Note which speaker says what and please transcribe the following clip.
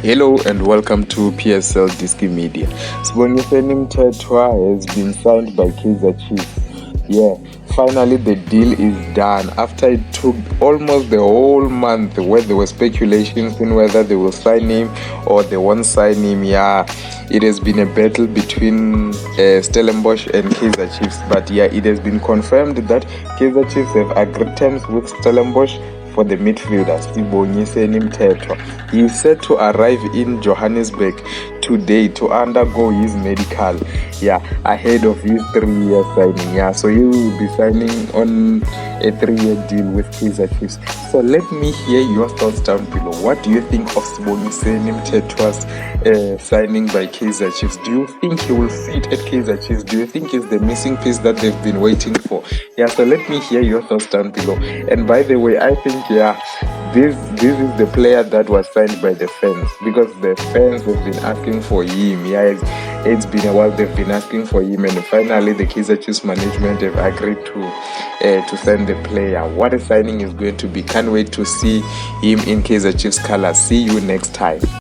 Speaker 1: Hello and welcome to PSL Disky Media. Sibongiseni Mthethwa has been signed by Kaizer Chiefs. Yeah, finally the deal is done after it took almost the whole month where there were speculations in whether they will sign him or they won't sign him. Yeah, it has been a battle between Stellenbosch and Kaizer Chiefs, but yeah, it has been confirmed that Kaizer Chiefs have agreed terms with Stellenbosch for the midfielder Sibongiseni Mthethwa. He is set to arrive in Johannesburg today to undergo his medical, ahead of his 3-year signing. So he will be signing on a 3-year deal with Kaizer Chiefs. So let me hear your thoughts down below. What do you think of Sibongiseni Mthethwa's signing by Kaizer Chiefs? Do you think he will fit at Kaizer Chiefs? Do you think he's the missing piece that they've been waiting for? So let me hear your thoughts down below. And by the way, I think this is the player that was signed by the fans, because the fans have been asking for him. It's been a while they've been asking for him, and finally the Kaizer Chiefs management have agreed to sign the player. What a signing is going to be. Can't wait to see him in Kaizer Chiefs colors. See you next time.